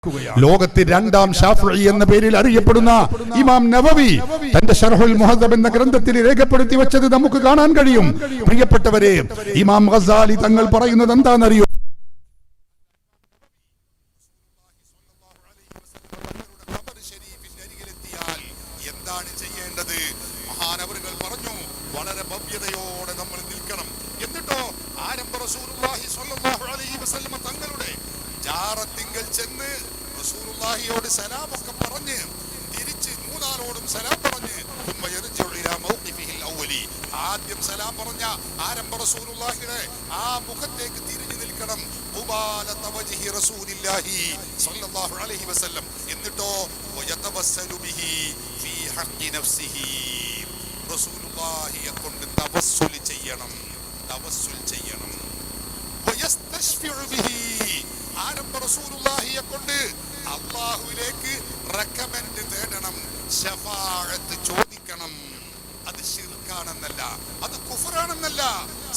ലോകത്തെ രണ്ടാം ശാഫിഈ എന്ന പേരിൽ അറിയപ്പെടുന്ന ഇമാം നവവി തന്റെ ശർഹുൽ മുഹദ്ദബ് എന്ന ഗ്രന്ഥത്തിൽ രേഖപ്പെടുത്തി വെച്ചത് നമുക്ക് കാണാൻ കഴിയും. പ്രിയപ്പെട്ടവരെ, ഇമാം ഗസാലി തങ്ങൾ പറയുന്നത് എന്താണെന്നറിയോ? എന്താണ് ചെയ്യേണ്ടത്? മഹാനവറുകൾ പറഞ്ഞു, വളരെ ഭവ്യതയോടെ നമ്മൾ നിൽക്കണം. എന്നിട്ടോ ആരംഭ റസൂലുള്ളാഹി സ്വല്ലല്ലാഹു അലൈഹി വസല്ലം തങ്ങളുടെ ജാറത്തിങ്കൽ ചെന്ന് റസൂലുള്ളാഹിയോട് സലാമൊക്കെ പറഞ്ഞ് തിരിച്ച് മൂന്നാളോടും സലാം പറഞ്ഞ് ആദ്യം സലാം പറഞ്ഞ ആരംഭ റസൂലുള്ളാഹിയുടെ ആ മുഖത്തേക്ക് തിരിഞ്ഞു നിൽക്കണം. എന്നിട്ടോ റസൂലുള്ളാഹിയെ കൊണ്ട് തവസ്സുൽ ചെയ്യണം. ആരംഭ റസൂലുള്ളാഹിയെ കൊണ്ട് അല്ലാഹുവിലേക്ക് റെക്കമെൻഡ് തേടണം, ശഫാഅത്ത് ചോദിക്കണം. അത് ശിർക്കാണെന്നല്ല, അത് കുഫറാണെന്നല്ല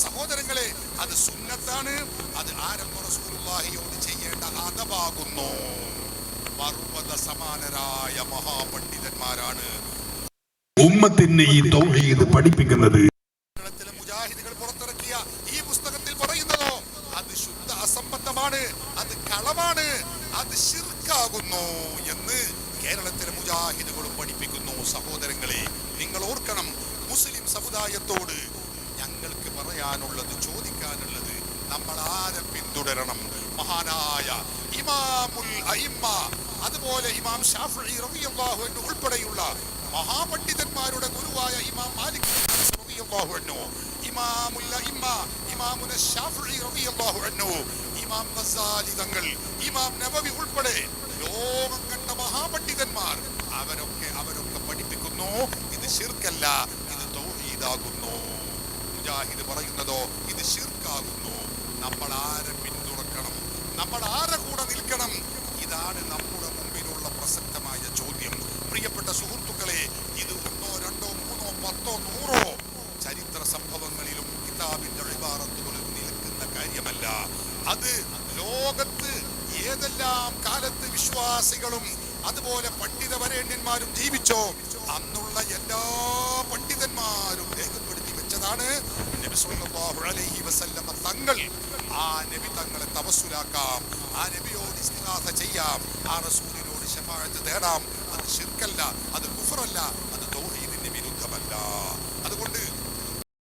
സഹോദരങ്ങളെ, അത് സുന്നത്താണ്. അത് ആരംഭ റസൂലുള്ളാഹിയോട് ചെയ്യേണ്ട അദബാകുന്നു. പർവ്വത സമാനരായ മഹാപണ്ഡിതന്മാരാണ് ഉമ്മത്തിന് ഈ തൗഹീദ് പഠിപ്പിക്കുന്നത്. മുജാഹിദുകൾ പുറത്തിറക്കിയ ഈ പുസ്തകത്തിൽ പറയുന്നതോ അത് ശുദ്ധ അസംബന്ധമാണ്, അത് കളവാണ്, അത് ശിർക്കാകുന്നു എന്ന് കേരളത്തിലെ മുജാഹിദുകളും പഠിപ്പിക്കുന്നു. സഹോദരങ്ങളെ, നിങ്ങൾ ഓർക്കണം, മുസ്ലിം സമുദായത്തോട് ഞങ്ങൾക്ക് പറയാനുള്ളത്, ചോദിക്കാനുള്ളത്, നമ്മൾ ആരെ പിന്തുടരണം? മഹാനായ ഇമാമുൽ അഇമ്മ, അതുപോലെ ഇമാം ശാഫിഈ റളിയല്ലാഹു അൻഹു ഉൾപ്പെടെയുള്ള മഹാപണ്ഡിതന്മാരുടെ ഗുരുവായ ഇമാം മാലിക് റളിയല്ലാഹു അൻഹു, ഇമാമുൽ അഇമ്മ ഇമാമുന ശാഫിഈ റളിയല്ലാഹു അൻഹു, ഇമാം ഗസാലി തങ്ങൾ, ഇമാം നവവി ഉൾപ്പെടെ ലോകം കണ്ട മഹാപണ്ഡിതന്മാർ അവരൊക്കെ പഠിപ്പിക്കുന്നു, ഇത് ശിർക്കല്ല, ഇത് തൗഹീദാകുന്നു. മുജാഹിദ് പറയുന്നതോ ഇത് ശിർക്കാകുന്നു. നമ്മൾ ആരെ പിന്തുണക്കണം? നമ്മൾ ആരെ കൂടെ നിൽക്കണം? ഇതാണ് നമ്മുടെ മുമ്പിലുള്ള പ്രസക്തമായ ചോദ്യം. പ്രിയപ്പെട്ട സുഹൃത്തുക്കളെ, ഇത് 1, 2, 3, 10, 100 ചരിത്ര സംഭവങ്ങളിലും കിതാബിന്റെ ഇബാറത്തുകളിലും നിൽക്കുന്ന കാര്യമല്ല. അത് ലോകത്ത് ഏതെല്ലാം കാലത്ത് വിശ്വാസികളും അതുപോലെ പണ്ഡിത വരേണ്യന്മാരും ജീവിച്ചോ അന്നുള്ള എല്ലാ പണ്ഡിതന്മാരും രേഖപ്പെടുത്തി വെച്ചതാണ്. നബി സല്ലല്ലാഹു അലൈഹി വസല്ലം തങ്ങൾ, ആ നബി തങ്ങളെ തവസ്സുലാക്കാം, ആ നബിയോട് ഇസ്തിഗാസ ചെയ്യാം, ആ റസൂലിനോട് ശഫാഅത്ത് തേടാം. അത് ശിർക്കല്ല, അത് കുഫറല്ല, അത് തൗഹീദിന്റെ വിരുദ്ധമല്ല.